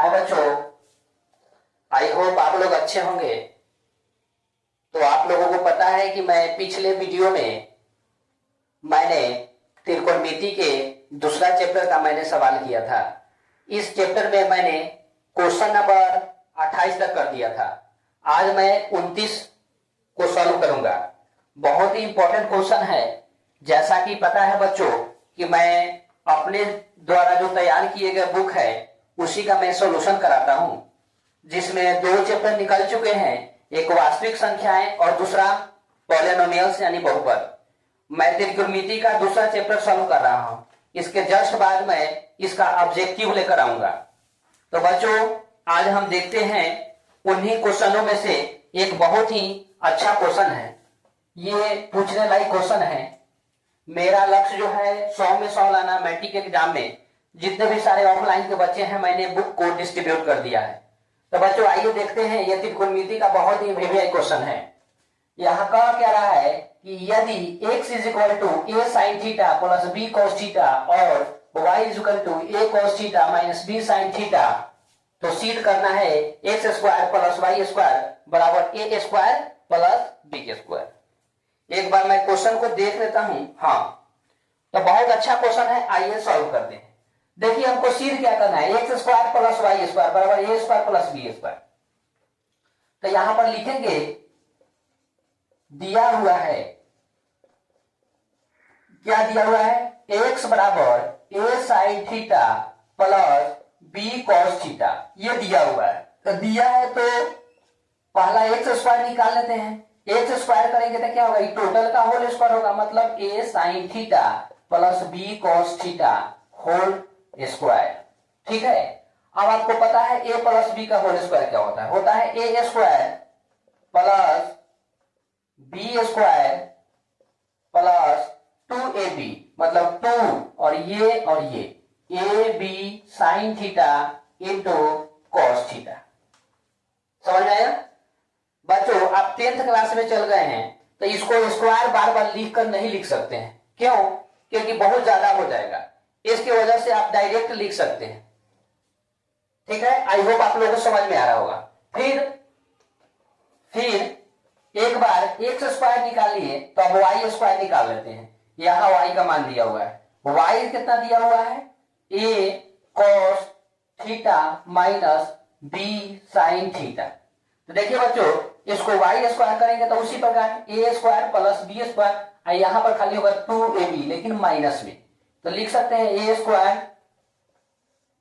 हाय बच्चों, I hope आप लोग अच्छे होंगे। तो आप लोगों को पता है कि मैं पिछले वीडियो में मैंने त्रिकोणमिति के दूसरा चैप्टर का मैंने सवाल किया था। इस चैप्टर में मैंने क्वेश्चन नंबर 28 तक कर दिया था। आज मैं 29 को सॉल्व करूंगा। बहुत ही इंपॉर्टेंट क्वेश्चन है। जैसा कि पता है बच्चों कि मैं अपने द्वारा जो तैयार किए गए बुक है उसी का मैं सॉल्यूशन कराता हूं, जिसमें दो चैप्टर निकल चुके हैं, एक वास्तविक संख्याएं और दूसरा पॉलिनोमियल्स यानी बहुपद। मैं त्रिकोणमिति का दूसरा चैप्टर सॉल्व कर रहा हूं। इसके जस्ट बाद मैं इसका ऑब्जेक्टिव लेकर आऊंगा। तो बच्चों, आज हम देखते हैं उन्हीं क्वेश्चनों में से एक बहुत ही अच्छा क्वेश्चन है। ये पूछने लायक क्वेश्चन है। मेरा लक्ष्य जो है 100 में 100 लाना। मैट्रिक एग्जाम में जितने भी सारे ऑफलाइन के बच्चे हैं मैंने बुक को डिस्ट्रीब्यूट कर दिया है। तो बच्चों आइए देखते हैं। यह त्रिकोणमिति का बहुत ही हेवी क्वेश्चन है। यहाँ कहा क्या रहा है कि यदि x is equal to a sin theta plus b cos theta और y is equal to a cos theta minus b sin theta, तो सिद्ध करना है x square plus y square बराबर a square plus b square. एक बार मैं question को देख लेता हूं। हाँ, तो बहुत अच्छा क्वेश्चन है, आइए सॉल्व करते हैं। देखिए हमको सिद्ध क्या करना है, x square plus y square बराबर a square plus b square. तो यहां पर लिखेंगे दिया हुआ है, क्या दिया हुआ है, एक्स बराबर a sine theta plus b cos theta, ये दिया हुआ है। तो दिया है तो पहला एक्स स्क्वायर निकाल लेते हैं। एक्स स्क्वायर करेंगे तो क्या होगा, टोटल का होल स्क्वायर होगा, मतलब a sine theta plus b cos theta whole square. ठीक है। अब आपको पता है ए प्लस बी का होल स्क्वायर क्या होता है, होता है a square plus b square plus 2ab, मतलब 2 और ये a b sine theta into cos theta. समझ में आया बच्चों? आप 10th क्लास में चल गए हैं तो इसको स्क्वायर बार बार लिख कर नहीं लिख सकते हैं। क्यों? क्योंकि बहुत ज्यादा हो जाएगा। इसकी वजह से आप डायरेक्ट लिख सकते हैं। ठीक है, आई होप आप लोगों को समझ में आ रहा होगा। फिर एक बार एक्स स्क्वायर निकाल लिए तो अब वाई स्क्वायर निकाल लेते हैं। यहां वाई का मान दिया हुआ है। वाई कितना दिया हुआ है, a cos theta minus b sine theta. तो देखिए बच्चों, इसको वाई स्क्वायर करेंगे तो उसी प्रकार ए स्क्वायर प्लस बी स्क्वायर, यहां पर खाली होगा 2ab लेकिन माइनस में, तो लिख सकते हैं ए स्क्वायर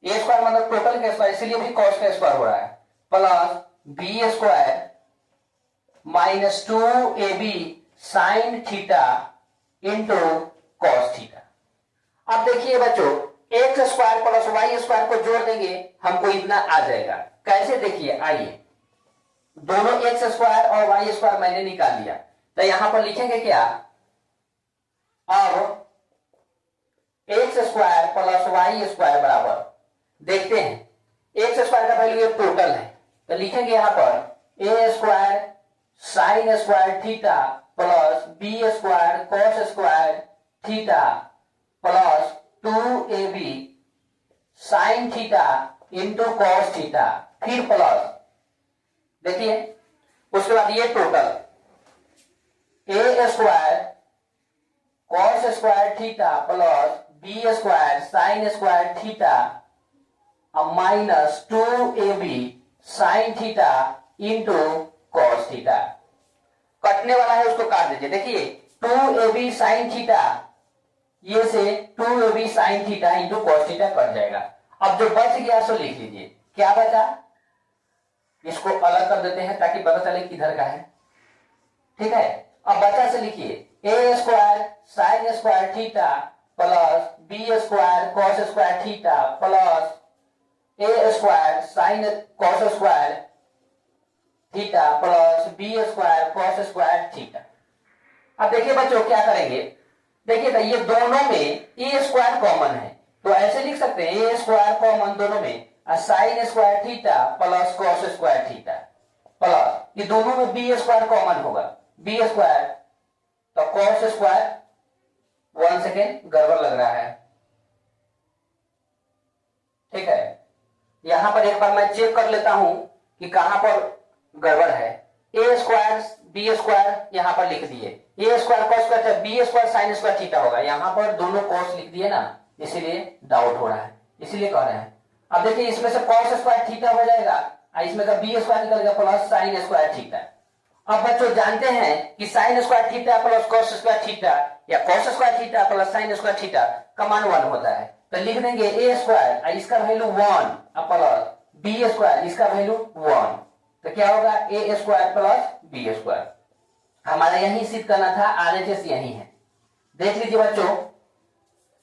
मतलब टोटल का स्क्वायर, इसलिए भी कॉस का स्क्वायर हो रहा है, plus b square minus 2ab sine theta into cos theta. अब देखिए बच्चों, x square plus y square को जोड़ देंगे, हमको इतना आ जाएगा। कैसे, देखिए आइए, दोनों एक्स स्क्वायर और वाई स्क्वायर मैंने निकाल लिया। तो यहां पर लिखेंगे क्या, अब x square plus y square बराबर, देखते हैं एक्स स्क्वायर का वैल्यू टोटल है, तो लिखेंगे यहां पर a square sine square theta plus b square cos square theta plus 2ab sine theta into cos theta, फिर प्लस, देखिए उसके बाद ये total a square cos square theta plus b square sine square theta minus 2ab sine theta into cos theta. कटने वाला है उसको काट दीजिए। देखिए 2ab साइन थीटा, ये से 2ab sine theta into cos theta cut जाएगा। अब जो बच गया सो लिख लीजिए, क्या बचा, इसको अलग कर देते हैं ताकि पता चले किधर का है। ठीक है, अब बचा से लिखिए a square sine square theta plus b square cos square theta plus a square sine cos square theta plus b square cos square theta. अब देखिए बच्चों क्या करेंगे, देखिए तो ये दोनों में ए स्क्वायर कॉमन है, तो ऐसे लिख सकते हैं ए स्क्वायर कॉमन दोनों में, sign square theta plus cos square theta plus ये दोनों में बी स्क्वायर कॉमन होगा, बी स्क्वायर तो कॉस स्क्वायर, 1 सेकेंड गड़बड़ लग रहा है। ठीक है, यहां पर एक बार मैं चेक कर लेता हूं कि कहां पर गड़बड़ है। ए स्क्वायर बी स्क्वायर यहां पर लिख दिए, a square cos square b square sine square theta होगा, यहां पर दोनों कॉस लिख दिए ना, इसीलिए डाउट हो रहा है, इसीलिए कह रहे हैं। अब देखिए इसमें से कॉस स्क्वायर थीटा हो जाएगा, इसमें का बी स्क्वायर निकल गया प्लस साइन स्क्वायर थीटा। अब बच्चों जानते हैं कि sine square theta plus cos square theta या cos square theta plus sine square theta का मान 1 होता है। तो लिख देंगे ए स्क्वायर इसका वैल्यू 1 प्लस बी स्क्वायर इसका वैल्यू 1, तो क्या होगा a square plus b square. हमारा यही सिद्ध करना था, आरएचएस यही है। देख लीजिए बच्चों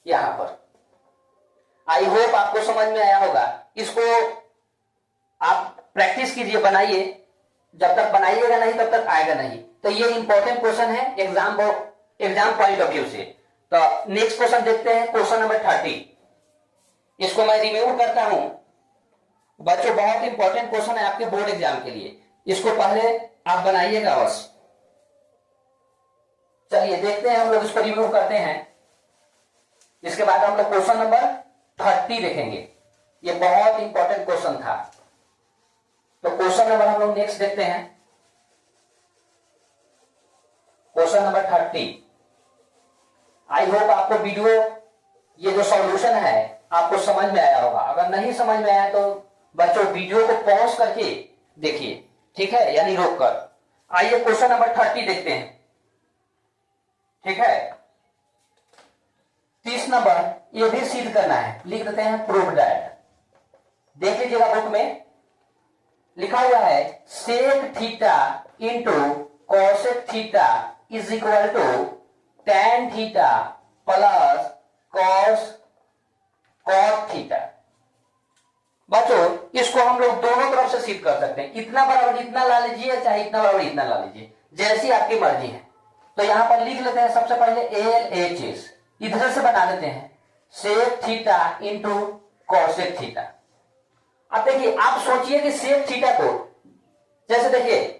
यहां पर, आई होप आपको समझ में आया होगा। इसको आप प्रैक्टिस कीजिए, बनाइए, जब तक बनाइएगा नहीं तब तक आएगा नहीं। तो ये इंपॉर्टेंट क्वेश्चन है एग्जाम पॉइंट ऑफ व्यू से। तो नेक्स्ट क्वेश्चन देखते हैं, क्वेश्चन नंबर 30। इसको मैं रिमूव करता हूं बच्चों, बहुत इंपॉर्टेंट क्वेश्चन है आपके बोर्ड एग्जाम के लिए, इसको पहले आप बनाइएगा बस। चलिए देखते हैं, हम लोग इसको रिमूव करते हैं, इसके बाद हम लोग क्वेश्चन नंबर 30 देखेंगे। ये बहुत इंपॉर्टेंट क्वेश्चन था। तो क्वेश्चन नंबर हम लोग नेक्स्ट देखते हैं, क्वेश्चन नंबर 30। आई होप आपको वीडियो ये जो सॉल्यूशन है आपको समझ में आया होगा। अगर नहीं समझ में आया तो बच्चों वीडियो को पॉज करके देखिए, ठीक है, यानी रोक कर। आइए क्वेश्चन नंबर 30 देखते हैं, ठीक है। 30 नंबर ये भी सिद्ध करना है, लिख देते हैं प्रूव दैट। देख लीजिएगा बुक में लिखा हुआ है sec theta into cosec theta is equal to tan theta plus cot theta. बच्चों इसको हम लोग दोनों तरफ से सिद्ध कर सकते हैं, इतना बराबर इतना ला लीजिए, चाहे इतना बराबर इतना ला लीजिए, जैसी आपकी मर्जी है। तो यहां पर लिख लेते हैं सबसे पहले LHS, इधर से बना देते हैं sec theta into cosec theta. अब देखिए आप सोचिए कि सेक थीटा को, जैसे देखिए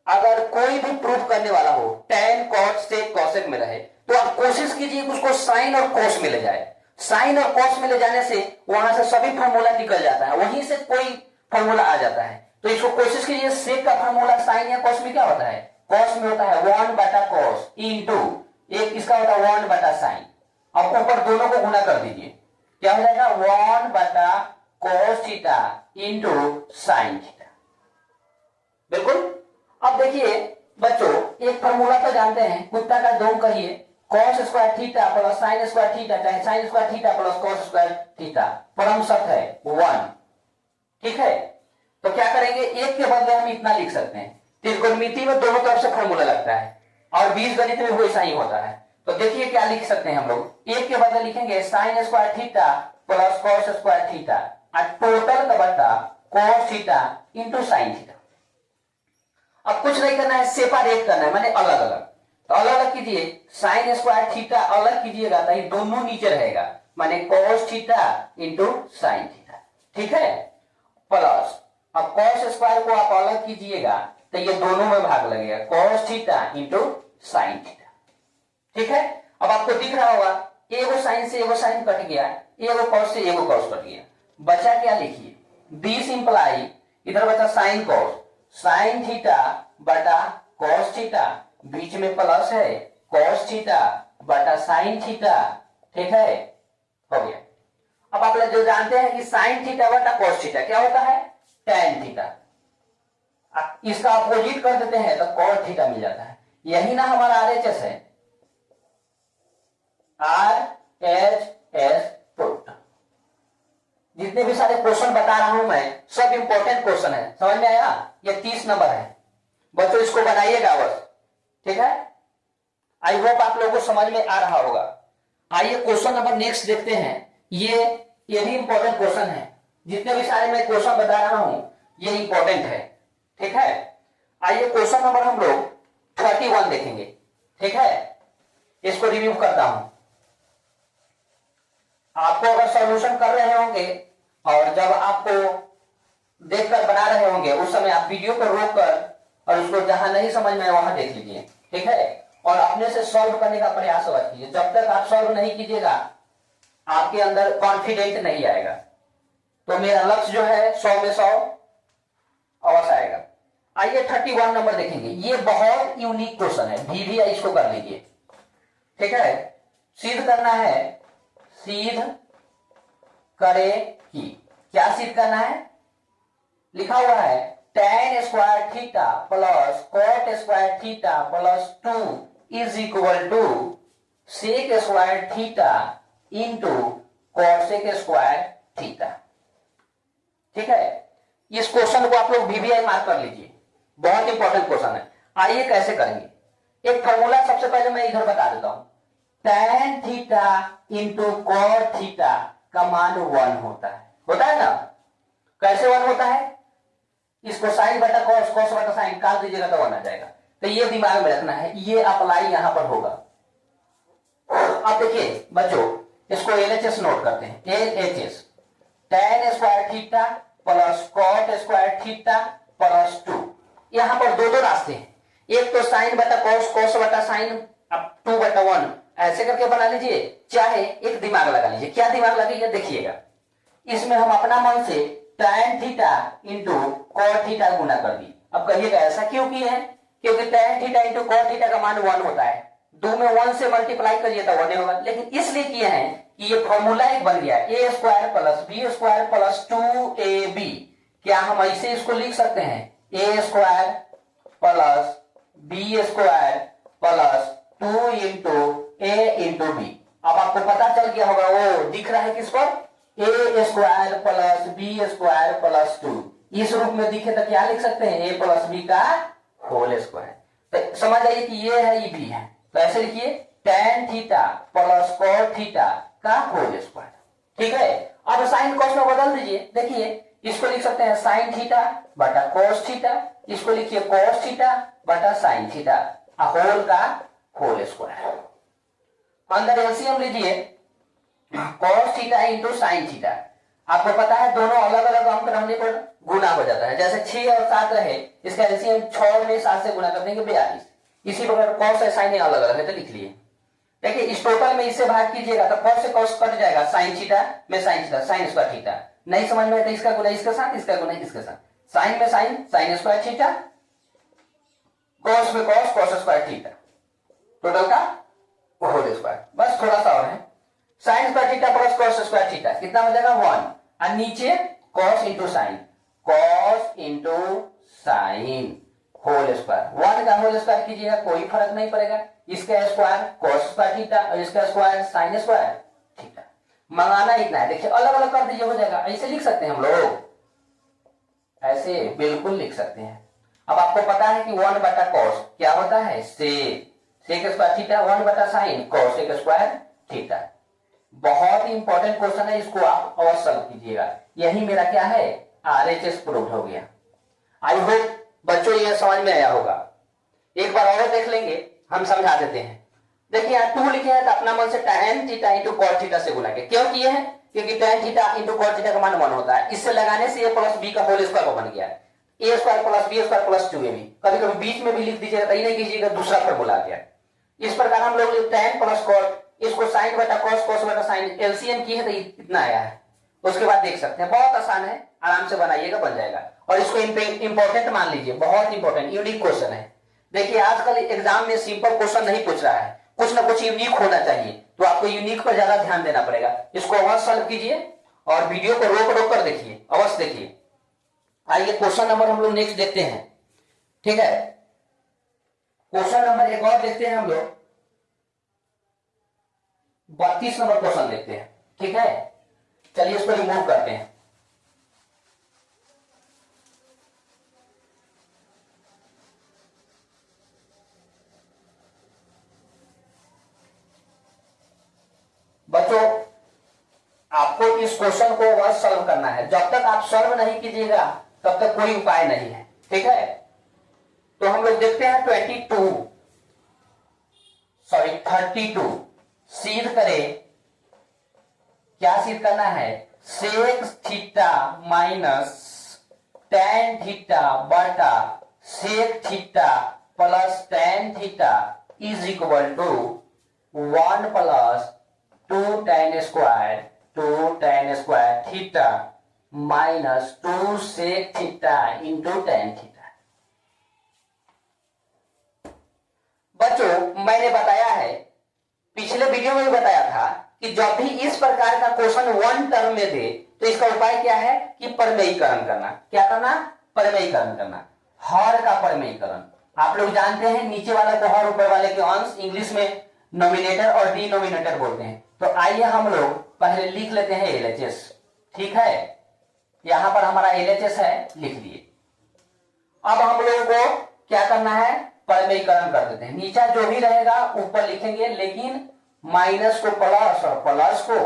अगर कोई भी प्रूफ करने वाला हो tan cot sec cosec में रहे, तो आप कोशिश कीजिए कि उसको साइन और कॉस में ले जाए। साइन और कॉस में ले जाने से वहां से सभी फार्मूला निकल जाता है, वहीं से कोई फार्मूला आ जाता है। तो इसको कोशिश कीजिए, सेक का फार्मूला साइन या कॉस में क्या होता है, कॉस में होता है 1 बटा कॉस इंटू एक इसका होता है 1 बटा साइन। अब ऊपर दोनों को गुना कर दीजिए, क्या हो जाएगा 1 बटा cos theta into sine theta. बिल्कुल। अब देखिए बच्चों एक फार्मूला तो जानते हैं, कुत्ता का दो कहिए cos square theta plus sine square theta, चाहे sine square theta plus cos square theta, परम सत्य है 1, ठीक है। तो क्या करेंगे, एक के बदले हम इतना लिख सकते हैं। त्रिकोणमिति में दोनों तरफ से फार्मूला लगता है और बीजगणित में वैसा ही होता है। तो देखिए क्या लिख सकते हैं हम लोग, एक के बदले लिखेंगे sign square theta plus cos square theta और टोटल का बटा cos theta into sine theta. अब कुछ नहीं करना है, सेपरेट करना है, माने अलग अलग। तो अलग अलग कीजिए, साइन स्क्वायर थीटा अलग कीजिएगा तो ये दोनों नीचे रहेगा, माने cos theta into sine theta, ठीक है। प्लस अब कॉस स्क्वायर को आप अलग कीजिएगा तो ये दोनों में भाग लगेगा, cos theta into sine theta, ठीक है। अब आपको दिख रहा होगा एगो साइन से एगो साइन कट गया, एगो कॉस से एगो कॉस कट गया, बचा क्या लिखिए, बी सिंप्लाई इधर बचा साइन कॉस, साइन थीटा बटा कॉस थीटा, बीच में प्लस है कॉस थीटा बटा साइन थीटा, ठीक है, हो गया। अब आप लोग जो जानते हैं कि साइन थीटा बटा कॉस थीटा क्या होता है, tan थीटा। इसका अपोजिट कर देते हैं तो कॉट थीटा मिल जाता है। यही ना हमारा RHS है, RHS पुट। जितने भी सारे क्वेश्चन बता रहा हूं मैं सब इंपॉर्टेंट क्वेश्चन है, समझ में आया। ये 30 नंबर है बच्चों, इसको बनाइएगा बस, ठीक है। आई होप आप लोगों को समझ में आ रहा होगा। आइए क्वेश्चन नंबर नेक्स्ट देखते हैं। ये भी इंपॉर्टेंट क्वेश्चन है, जितने भी सारे मैं क्वेश्चन बता रहा हूं ये इंपॉर्टेंट है, ठीक है। आइए क्वेश्चन नंबर हम लोग 31 देखेंगे, ठीक है। इसको रिव्यू करता हूं। आपको अगर सॉल्यूशन कर रहे होंगे और जब आपको देखकर बना रहे होंगे उस समय आप वीडियो को रोक कर और उसको जहां नहीं समझ में वहां देख लीजिए, ठीक है। और अपने से सॉल्व करने का प्रयास मत कीजिए, जब तक आप सॉल्व नहीं कीजिएगा आपके अंदर कॉन्फिडेंट नहीं आएगा। तो मेरा लक्ष्य जो है 100 में 100 अवश्य आएगा। आइए 31 नंबर देखेंगे। ये बहुत यूनिक क्वेश्चन है, VVI इसको कर लीजिए। ठीक है, सिद्ध करना है, सिद्ध करे कि, क्या सिद्ध करना है? लिखा हुआ है tan square theta plus cot square theta plus 2 is equal to sec square theta into cosec square theta. ठीक है, इस क्वेश्चन को आप लोग VVI मार्क कर लीजिए, बहुत इंपॉर्टेंट क्वेश्चन है। आइए कैसे करेंगे, एक फॉर्मूला सबसे पहले मैं इधर बता देता हूं। tan theta into cot theta का मान 1 होता है ना? कैसे 1 होता है? इसको साइन बटा कॉस, कॉस बटा साइन काट दीजिएगा तो 1 आ जाएगा। तो ये दिमाग में रखना है, ये अप्लाई यहां पर होगा। अब देखिए बच्चों, इसको LHS नोट करते हैं। LHS tan square theta plus cot square theta plus 2। यहां पर दो रास्ते हैं, एक तो साइन बटा कॉस, कॉस बटा साइन, अब 2 बटा 1 ऐसे करके बना लीजिए, चाहे एक दिमाग लगा लीजिए। क्या दिमाग लगेगा देखिएगा, इसमें हम अपना मन से tan theta into cot theta गुना कर दी। अब कहिएगा ऐसा क्यों किए हैं? क्योंकि tan theta into cot theta का मान 1 होता है, 2 में 1 से मल्टीप्लाई करिए तो 1 होगा। लेकिन इसलिए किए हैं कि ये फॉर्मूला एक बन गया, a square plus b square plus 2ab। क्या हम ऐसे इसको लिख सकते हैं? A square plus b square plus 2 into a into b. अब आपको पता चल गया होगा, वो दिख रहा है किस पर? A square plus b square plus 2। इस रूप में दिखे तो क्या लिख सकते हैं? ए प्लस बी का होल स्क्वायर। तो समझ आइए कि ये है, ये बी है, तो ऐसे लिखिए tan theta plus cot theta का होल स्क्वायर। ठीक है, अब साइन कॉस में बदल दीजिए। देखिए इसको लिख सकते हैं साइन थीटा बटा कॉस थीटा, इसको लिखिए कॉस थीटा बटा साइन थीटा, होल का होल स्क्वायर। अंदर एलसीएम लीजिए, cos theta into sine theta. आपको पता है दोनों अलग अलग अंक रहने पर गुना हो जाता है। जैसे 6 और 7 रहे, इसका एलसीएम 6 में 7 से गुना कर देंगे 42। इसी प्रकार कॉस और साइन अलग अलग है तो लिख लिए। देखिए इस टोटल में इससे भाग कीजिएगा तो कॉस से कॉस कट जाएगा, साइन थीटा में sine theta, sign square theta. नहीं समझ में तो इसका गुना इसके साथ, इसका गुना इसके साथ, साइन में sine, sine square theta, cos में cos, cos square theta, total का होल स्क्वायर। बस थोड़ा सा और है, sine square theta plus cos square theta कितना हो जाएगा? 1। और नीचे cos into sine, cos into sine whole square. 1 का होल स्क्वायर कीजिएगा कोई फर्क नहीं पड़ेगा, इसका स्क्वायर कॉस स्क्वायर थीटा और इसका स्क्वायर साइन स्क्वायर थीटा। मंगाना इतना है, देखिए अलग अलग कर दीजिए, हो जाएगा। ऐसे लिख सकते हैं हम लोग, ऐसे बिल्कुल लिख सकते हैं। अब आपको पता है कि 1 बटा कॉस क्या होता है? सेक स्क्वायर थीटा, 1 बटा साइन कॉस एक स्क्वायर थीटा। बहुत ही इंपॉर्टेंट क्वेश्चन है, इसको आप अवश्य सॉल्व कीजिएगा। यही मेरा क्या है? RHS प्रूव हो गया। आई होप बच्चों ये समझ में आया होगा। एक बार और देख लेंगे, हम समझा देते हैं। देखिए यहाँ 2 लिखे हैं तो अपना मन से tan theta into cot theta से गुना के। क्यों किए हैं? क्योंकि tan theta into cot theta का मान 1 होता है। इससे लगाने से a प्लस बी का होल स्क्वायर बन गया, a square plus b square plus 2ab। कभी कभी बीच में भी लिख दीजिएगा तो नहीं कीजिएगा, दूसरा फॉर्मूला आ गया। इस प्रकार हम लोग tan प्लस कॉट, इसको साइन बटा कॉस, कॉस बटा साइन, एलसीएम की है तो इतना आया है। उसके बाद देख सकते हैं, बहुत आसान है, आराम से बनाइएगा बन जाएगा। और इसको इंपॉर्टेंट मान लीजिए, बहुत इंपॉर्टेंट यूनिक क्वेश्चन है। देखिए आजकल एग्जाम में सिंपल क्वेश्चन नहीं पूछ रहा है, कुछ ना कुछ यूनिक होना चाहिए, तो आपको यूनिक पर ज्यादा ध्यान देना पड़ेगा। इसको अवश्य सॉल्व कीजिए और वीडियो को रोक रोक कर देखिए, अवश्य देखिए। आइए क्वेश्चन नंबर हम लोग नेक्स्ट देखते हैं। ठीक है, क्वेश्चन नंबर एक और देखते हैं हम लोग, 32 नंबर क्वेश्चन देखते हैं। ठीक है, चलिए इसको रिमूव करते हैं। बच्चों आपको इस क्वेश्चन को बस सॉल्व करना है, जब तक आप सॉल्व नहीं कीजिएगा तब तक कोई उपाय नहीं है। ठीक है, तो हम लोग देखते हैं 32 सिद्ध करें। क्या सिद्ध करना है? Sec theta minus tan theta बटा sec theta plus tan theta is equal to 1 plus 2 tan square theta minus 2 sec theta into tan theta. बच्चों मैंने बताया है, पिछले वीडियो में भी बताया था कि जब भी इस प्रकार का क्वेश्चन वन टर्म में दे तो इसका उपाय क्या है कि परमेयीकरण करना। क्या करना? परमेयीकरण करना। हर का परमेयीकरण। आप लोग जानते हैं नीचे वाला को हर, ऊपर वाले के अंश, इंग्लिश में नोमिनेटर और डिनोमिनेटर बोलते हैं। तो आइए हम लोग पहले लिख लेते हैं एलएचएस। ठीक है, यहां पर हमारा एलएचएस है, लिख लिए। अब हम लोगों को क्या करना है? परमेयीकरण कर देते हैं। नीचे जो भी रहेगा ऊपर लिखेंगे, लेकिन माइनस को प्लस और प्लस को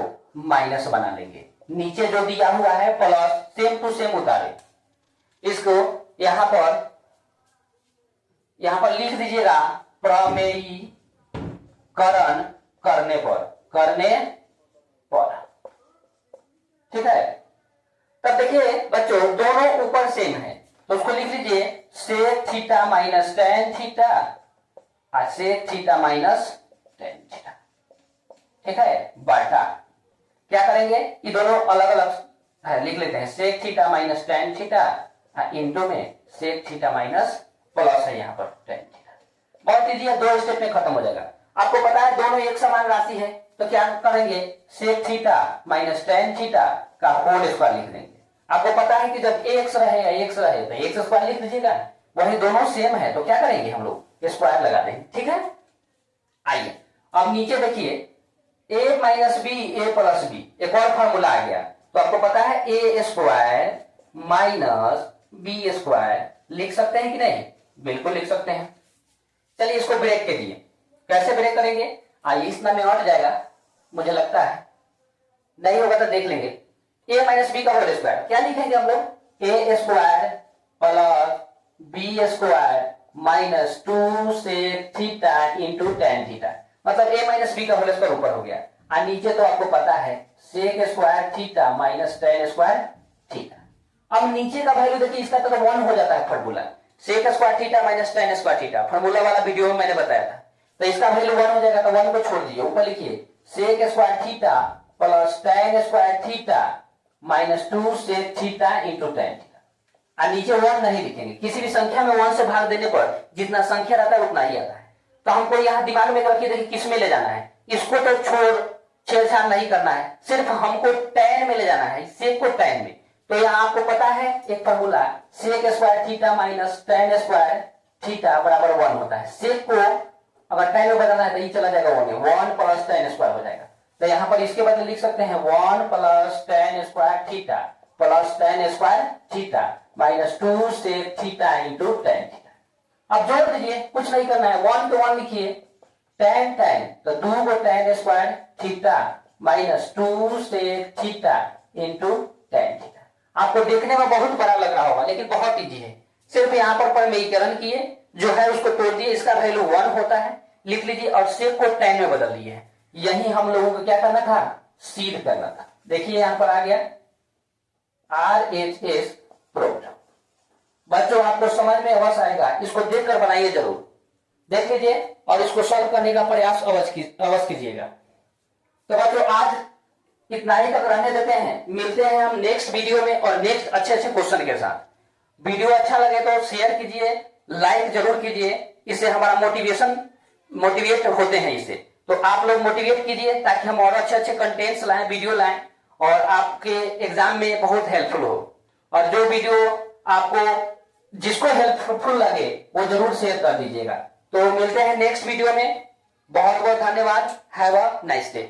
माइनस बना लेंगे। नीचे जो दिया हुआ है प्लस सेम टू सेम उतारे, इसको यहां पर लिख दीजिएगा प्रमेयीकरण करने पर। ठीक है, तब देखिए बच्चों दोनों ऊपर सेम है तो उसको लिख लीजिए sec theta minus tan theta और sec theta minus tan theta. ठीक है, बटा क्या करेंगे कि दोनों अलग अलग लिख लेते हैं। Sec theta minus tan theta into में सेक थीटा माइनस प्लस है यहाँ पर टेन थीटा। बहुत इजी है, 2 स्टेप में खत्म हो जाएगा। आपको पता है दोनों एक समान राशि है तो क्या करेंगे? Sec theta minus tan theta का होल स्क्वायर लिख देंगे। आपको पता है कि जब एक्स रहे तो एक्स स्क्वायर लिख दीजिएगा, वही दोनों सेम है तो क्या करेंगे हम लोग? स्क्वायर लगा देंगे। ठीक है, आइए अब नीचे देखिए a minus b a plus b, एक और फॉर्मूला आ गया। तो आपको पता है a square minus b square लिख सकते हैं कि नहीं? बिल्कुल लिख सकते हैं। चलिए इसको ब्रेक के लिए कैसे ब्रेक करेंगे? आइए, इतना में हट जाएगा मुझे लगता है, नहीं होगा तो देख लेंगे। a माइनस बी का होल स्क्वायर क्या लिखेंगे हम लोग? A square plus b square minus 2 sec theta into tan theta. मतलब a माइनस बी का होल स्क्वायर ऊपर हो गया और नीचे तो आपको पता है sec square theta minus tan square theta. अब नीचे का वैल्यू देखिए, इसका तो 1 हो जाता है formula. Sec square theta minus tan square theta formula वाला वीडियो में मैंने बताया था। तो इसका वैल्यू 1 हो जाएगा तो 1 को छोड़ दीजिए, ऊपर लिखिए sec square theta plus tan square theta minus 2 sec theta into tan theta. और नीचे 1 नहीं लिखेंगे, किसी भी संख्या में 1 से भाग देने पर जितना संख्या रहता है उतना ही आता है। तो हमको यहाँ दिमाग में रखिए, देखिए किस में ले जाना है, इसको तो छेड़छाड़ नहीं करना है, सिर्फ हमको टेन में ले जाना है, सेक को टेन में। तो यहाँ आपको पता है एक formula, sec square theta minus tan square theta बराबर 1 होता है। सेक को अगर टेन में बदलना है तो ये चला जाएगा 1 प्लस टेन स्क्वायर हो जाएगा। तो यहाँ पर इसके बदले लिख सकते हैं 1 plus tan square theta plus tan square theta minus 2 sec theta into tan theta. अब जोड़ दीजिए, कुछ नहीं करना है, 1 तो 1 लिखिए, टेन टेन तो 2 को tan square theta minus 2 sec theta into tan theta. आपको देखने में बहुत बड़ा लग रहा होगा लेकिन बहुत इजी है। सिर्फ यहाँ पर परमेयीकरण किए, जो है उसको तोड़ दिए, इसका वैल्यू 1 होता है, लिख लीजिए और सेक को टेन में बदल दिए। यही हम लोगों को क्या करना था? सिद्ध करना था। देखिए यहां पर आ गया RHS प्रूव्ड। बच्चों आपको समझ में अवश्य आएगा, इसको देखकर बनाइए, जरूर देख लीजिए और इसको सॉल्व करने का प्रयास अवश्य कीजिएगा। तो बच्चों आज इतना ही तक रहने देते हैं, मिलते हैं हम नेक्स्ट वीडियो में और नेक्स्ट अच्छे अच्छे क्वेश्चन के साथ। वीडियो अच्छा लगे तो शेयर कीजिए, लाइक जरूर कीजिए, इससे हमारा मोटिवेट होते हैं इससे। तो आप लोग मोटिवेट कीजिए ताकि हम और अच्छे अच्छे कंटेंट्स लाएं, वीडियो लाएं और आपके एग्जाम में बहुत हेल्पफुल हो। और जो वीडियो आपको जिसको हेल्पफुल लगे वो जरूर शेयर कर दीजिएगा। तो मिलते हैं नेक्स्ट वीडियो में। बहुत बहुत धन्यवाद। Have a nice day.